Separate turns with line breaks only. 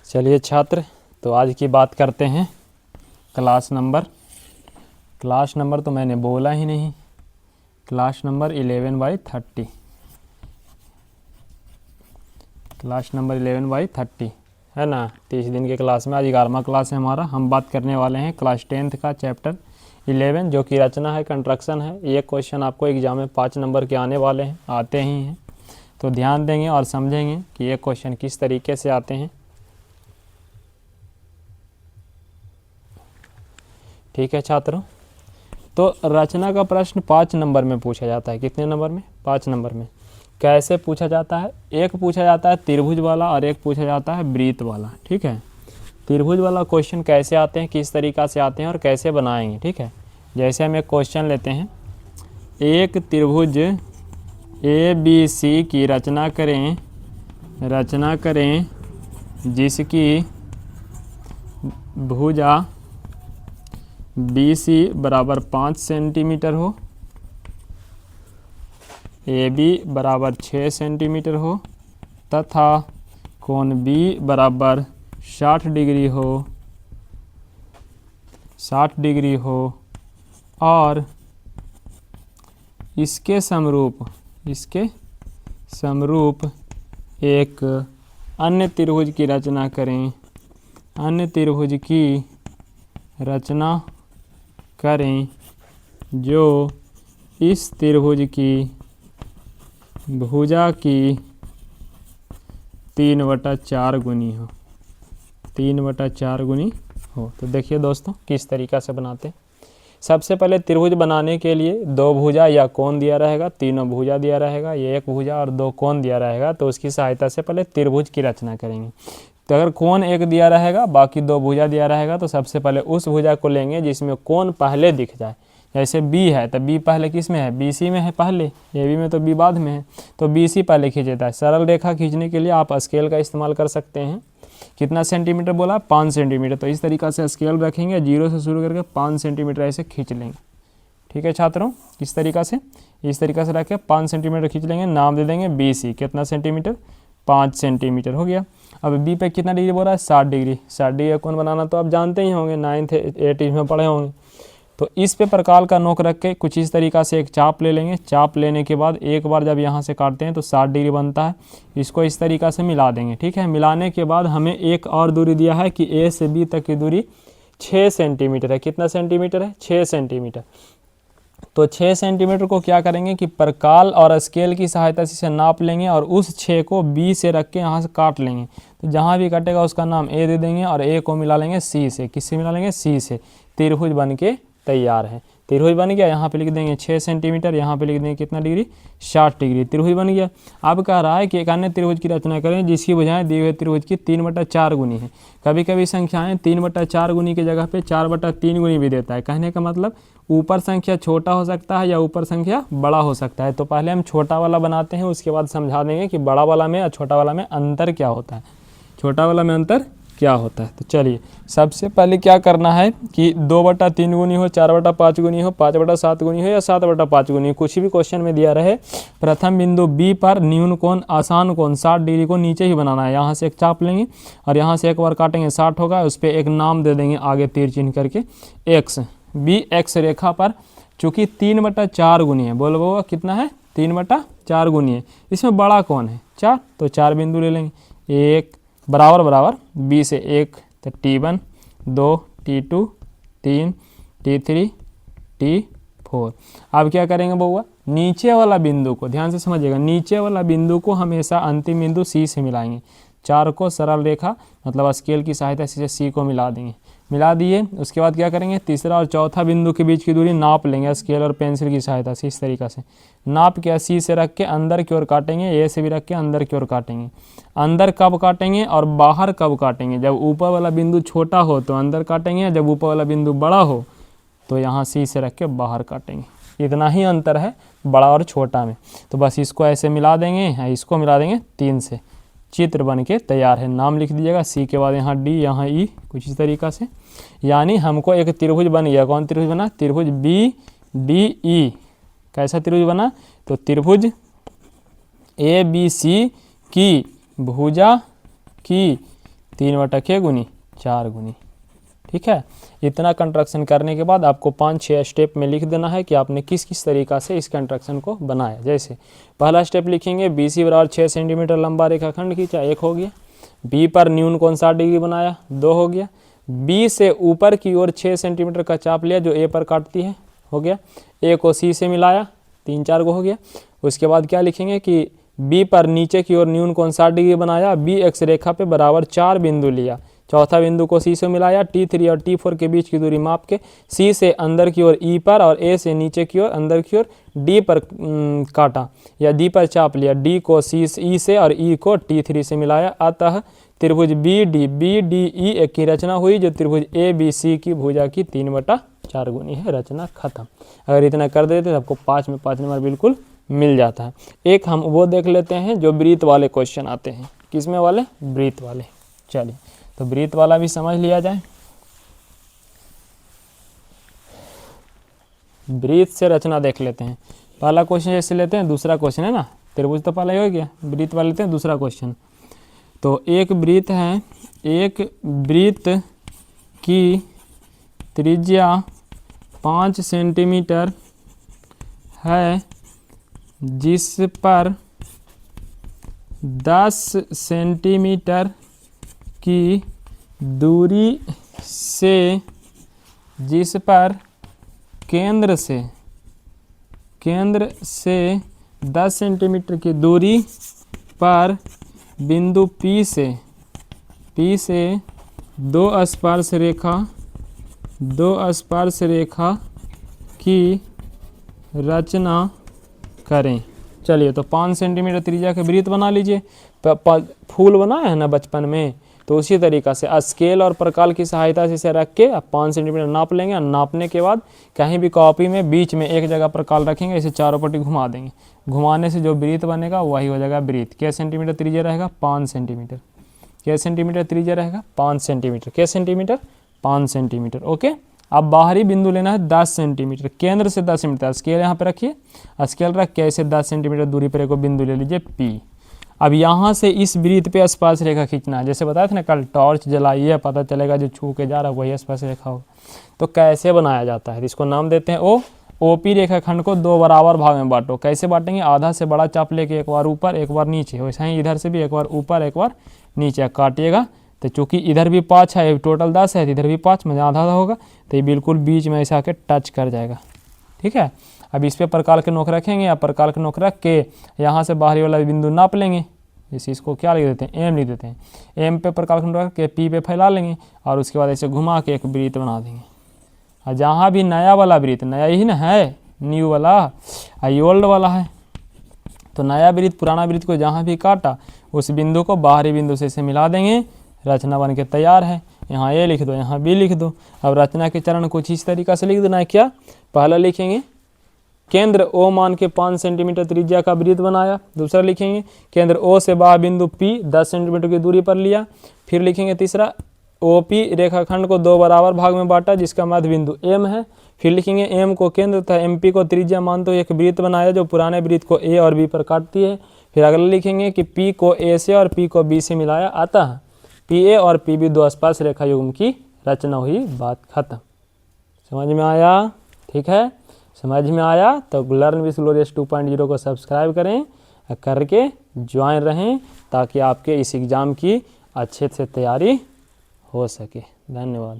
चलिए छात्र, तो आज की बात करते हैं क्लास नंबर तो मैंने बोला ही नहीं। क्लास नंबर 11/30, क्लास नंबर 11/30 है ना। 30 दिन के क्लास में आज 11वां क्लास है हमारा। हम बात करने वाले हैं क्लास 10th का चैप्टर 11 जो कि रचना है, कंस्ट्रक्शन है। ये क्वेश्चन आपको एग्जाम में 5 नंबर के आने वाले हैं, आते ही हैं। तो ध्यान देंगे और समझेंगे कि ये क्वेश्चन किस तरीके से आते हैं। ठीक है छात्रों, तो रचना का प्रश्न 5 नंबर में पूछा जाता है। कितने नंबर में? 5 नंबर में। कैसे पूछा जाता है? एक पूछा जाता है त्रिभुज वाला और एक पूछा जाता है वृत्त वाला। ठीक है, त्रिभुज वाला क्वेश्चन कैसे आते हैं, किस तरीक़ा से आते हैं और कैसे बनाएंगे। ठीक है, जैसे हम एक क्वेश्चन लेते हैं, एक त्रिभुज ABC की रचना करें जिसकी भुजा BC बराबर 5 सेंटीमीटर हो, AB बराबर 6 सेंटीमीटर हो तथा कोण B बराबर 60 डिग्री हो और इसके समरूप एक अन्य त्रिभुज की रचना करें जो इस त्रिभुज की भुजा की 3/4 गुनी हो। 3/4 गुनी हो। तो देखिए दोस्तों किस तरीक़ा से बनाते हैं। सबसे पहले त्रिभुज बनाने के लिए 2 भुजा या कोण दिया रहेगा, तीनों भुजा दिया रहेगा, ये 1 भुजा और 2 कोण दिया रहेगा। तो उसकी सहायता से पहले त्रिभुज की रचना करेंगे। तो अगर कोण 1 दिया रहेगा, बाकी 2 भुजा दिया रहेगा, तो सबसे पहले उस भुजा को लेंगे जिसमें कोण पहले दिख जाए। जैसे B है तो B पहले किस में है? BC में है पहले। AB में तो B बाद में है, तो BC पहले खींच देता है। सरल रेखा खींचने के लिए आप स्केल का इस्तेमाल कर सकते हैं। कितना सेंटीमीटर बोला? 5 सेंटीमीटर। तो इस तरीक़ा से स्केल रखेंगे, 0 से शुरू करके 5 सेंटीमीटर ऐसे खींच लेंगे। ठीक है छात्रों, इस तरीक़ा से रख के 5 सेंटीमीटर खींच लेंगे। नाम दे देंगे BC। कितना सेंटीमीटर? 5 सेंटीमीटर हो गया। अब B पे कितना डिग्री बोल रहा है? 60 डिग्री। 60 डिग्री कोण बनाना तो आप जानते ही होंगे, 9th 8th में पढ़े होंगे। तो इस पे प्रकार का नोक रख के कुछ इस तरीक़ा से एक चाप ले लेंगे। चाप लेने के बाद एक बार जब यहाँ से काटते हैं तो 60 डिग्री बनता है। इसको इस तरीक़ा से मिला देंगे। ठीक है, मिलाने के बाद हमें एक और दूरी दिया है कि A से B तक की दूरी 6 सेंटीमीटर है। कितना सेंटीमीटर है? 6 सेंटीमीटर। तो 6 सेंटीमीटर को क्या करेंगे कि प्रकाल और स्केल की सहायता से इसे नाप लेंगे और उस 6 को B से रख के यहाँ से काट लेंगे। तो जहाँ भी कटेगा उसका नाम A दे देंगे और A को मिला लेंगे C से। किससे मिला लेंगे? C से। त्रिभुज बन के तैयार है। त्रिभुज बन गया। यहाँ पे लिख देंगे 6 सेंटीमीटर, यहाँ पे लिख देंगे कितना डिग्री? 60 डिग्री। त्रिभुज बन गया। अब कह रहा है कि एक अन्य त्रिभुज की रचना करें जिसकी भुजाएं दिए हुए त्रिभुज की 3/4 गुनी है। कभी कभी संख्याएं 3/4 गुनी की जगह पे 4/3 गुनी भी देता है। कहने का मतलब ऊपर संख्या छोटा हो सकता है या ऊपर संख्या बड़ा हो सकता है। तो पहले हम छोटा वाला बनाते हैं, उसके बाद समझा देंगे कि बड़ा वाला में और छोटा वाला में अंतर क्या होता है। छोटा वाला में अंतर क्या होता है। तो चलिए सबसे पहले क्या करना है कि 2/3 गुनी हो, 4/5 गुनी हो, 5/7 गुनी हो या 7/5 गुनी, कुछ भी क्वेश्चन में दिया रहे। प्रथम बिंदु B पर न्यून कोण आसान कोण 60 डिग्री को नीचे ही बनाना है। यहाँ से एक चाप लेंगे और यहाँ से एक बार काटेंगे, 60 होगा। उस पर एक नाम दे देंगे आगे तीर चिन्ह करके X। B X रेखा पर चूँकि 3/4 गुनी है, बोलो कितना है? 3/4 गुनी है। इसमें बड़ा कौन है? 4। तो 4 बिंदु ले लेंगे। 1 बराबर B से 1 तो T1, 2 T2, 3 T3, T4। अब क्या करेंगे बउआ? नीचे वाला बिंदु को ध्यान से समझिएगा, नीचे वाला बिंदु को हमेशा अंतिम बिंदु C से मिलाएंगे। 4 को सरल रेखा मतलब स्केल की सहायता से C को मिला देंगे। मिला दिए, उसके बाद क्या करेंगे? तीसरा और चौथा बिंदु के बीच की दूरी नाप लेंगे स्केल और पेंसिल की सहायता से। इस तरीक़ा से नाप के C से रख के अंदर की ओर काटेंगे, A से भी रख के अंदर की ओर काटेंगे। अंदर कब काटेंगे और बाहर कब काटेंगे? जब ऊपर वाला बिंदु छोटा हो तो अंदर काटेंगे, जब ऊपर वाला बिंदु बड़ा हो तो यहाँ C से रख के बाहर काटेंगे। इतना ही अंतर है बड़ा और छोटा में। तो बस इसको ऐसे मिला देंगे, इसको मिला देंगे 3 से। चित्र बन के तैयार है। नाम लिख दीजिएगा। C के बाद यहाँ D, यहाँ E, कुछ इस तरीक़ा से। यानी हमको एक त्रिभुज बन गया। कौन त्रिभुज बना? त्रिभुज BDE। कैसा त्रिभुज बना? तो त्रिभुज ABC की भुजा की 3/k गुनी 4 गुनी। ठीक है, इतना कंस्ट्रक्शन करने के बाद आपको 5-6 स्टेप में लिख देना है कि आपने किस किस तरीक़ा से इस कंस्ट्रक्शन को बनाया। जैसे पहला स्टेप लिखेंगे BC बराबर 6 सेंटीमीटर लंबा रेखाखंड खींचा, 1 हो गया। B पर न्यून कोण 60 डिग्री बनाया, 2 हो गया। B से ऊपर की ओर 6 सेंटीमीटर का चाप लिया जो A पर काटती है, हो गया। A को C से मिलाया, 3-4 को हो गया। उसके बाद क्या लिखेंगे कि B पर नीचे की ओर न्यून कोण 60 डिग्री बनाया, B अक्ष रेखा पे बराबर 4 बिंदु लिया, चौथा बिंदु को C से मिलाया, T3 और T4 के बीच की दूरी माप के C से अंदर की ओर E पर और A से नीचे की ओर अंदर की ओर D पर काटा या D पर चाप लिया, D को E से और E को T3 से मिलाया। अतः त्रिभुज BDE एक की रचना हुई जो त्रिभुज ABC की भुजा की 3/4 गुनी है। रचना खत्म। अगर इतना कर देते तो आपको 5 में 5 नंबर बिल्कुल मिल जाता है। एक हम वो देख लेते हैं जो वृत्त वाले क्वेश्चन आते हैं। किसमें वाले? वृत्त वाले। चलिए तो वृत्त वाला भी समझ लिया जाए। वृत्त से रचना देख लेते हैं। पहला क्वेश्चन जैसे लेते हैं, दूसरा क्वेश्चन है ना, त्रिभुज तो पहला ही हो गया, वृत्त वाला लेते हैं दूसरा क्वेश्चन। तो एक वृत्त है, एक वृत्त की त्रिज्या 5 सेंटीमीटर है जिस पर 10 सेंटीमीटर की दूरी से, जिस पर केंद्र से 10 सेंटीमीटर की दूरी पर बिंदु P से दो स्पर्श रेखा की रचना करें। चलिए तो 5 सेंटीमीटर त्रिज्या के वृत्त बना लीजिए। फूल बनाए हैं ना बचपन में, तो उसी तरीक़ा से स्केल और प्रकाल की सहायता से इसे रख के आप 5 सेंटीमीटर नाप लेंगे। और नापने के बाद कहीं भी कॉपी में बीच में एक जगह प्रकाल रखेंगे, इसे चारों पट्टी घुमा देंगे। घुमाने से जो वृत्त बनेगा वही हो जाएगा वृत्त। क्या सेंटीमीटर त्रिज्या रहेगा? 5 सेंटीमीटर। क्या सेंटीमीटर त्रिज्या रहेगा? 5 सेंटीमीटर। क्या सेंटीमीटर? 5 सेंटीमीटर। ओके, अब बाहरी बिंदु लेना है 10 सेंटीमीटर, केंद्र से 10 सेंटीमीटर। स्केल यहाँ पे रखिए, स्केल रख के ऐसे 10 सेंटीमीटर दूरी पर एक बिंदु ले लीजिए P। अब यहाँ से इस वृत्त पे स्पर्श रेखा खींचना है। जैसे बताया था ना कल, टॉर्च जलाइए, पता चलेगा जो छू के जा रहा है वही स्पर्श रेखा हो। तो कैसे बनाया जाता है? इसको नाम देते हैं OP रेखाखंड को 2 बराबर भाग में बांटो। कैसे बांटेंगे? आधा से बड़ा चाप लेके एक बार ऊपर एक बार नीचे, वैसे ही इधर से भी एक बार ऊपर एक बार नीचे काटिएगा। तो चूंकि इधर भी 5 है, टोटल 10 है, इधर भी 5 में आधा आधा होगा, तो ये बिल्कुल बीच में ऐसे आके टच कर जाएगा। ठीक है, अब इस पर प्रकाल के नोक रखेंगे, या प्रकाल के नोक रख के यहाँ से बाहरी वाला बिंदु नाप लेंगे। जैसे इसको क्या लिख देते हैं? M लिख देते हैं। M पे प्रकाल के नोक रख के P पे फैला लेंगे और उसके बाद ऐसे घुमा के एक वृत्त बना देंगे। और जहाँ भी नया वाला वृत्त, नया ही ना है, न्यू वाला, ये ओल्ड वाला है, तो नया वृत्त पुराना वृत्त को जहाँ भी काटा उस बिंदु को बाहरी बिंदु से इसे मिला देंगे। रचना बन के तैयार है। यहाँ A लिख दो, यहाँ B लिख दो। अब रचना के चरण कुछ इस तरीक़ा से लिख देना है। क्या? पहला लिखेंगे केंद्र O मान के 5 सेंटीमीटर त्रिज्या का वृत्त बनाया। दूसरा लिखेंगे केंद्र O से बाह्य बिंदु P 10 सेंटीमीटर की दूरी पर लिया। फिर लिखेंगे तीसरा OP रेखाखंड को 2 बराबर भाग में बांटा जिसका मध्य बिंदु M है। फिर लिखेंगे M को केंद्र तथा MP को त्रिज्या मानते हुए एक वृत्त बनाया जो पुराने वृत्त को A और B पर काटती है। फिर अगला लिखेंगे कि P को A से और P को B से मिलाया, अतः PA और PB 2 स्पर्श रेखा युग्म की रचना हुई। बात खत्म। समझ में आया? ठीक है, समझ में आया तो लर्न विथ ग्लोरियस 2.0 को सब्सक्राइब करें, करके ज्वाइन रहें ताकि आपके इस एग्ज़ाम की अच्छे से तैयारी हो सके। धन्यवाद।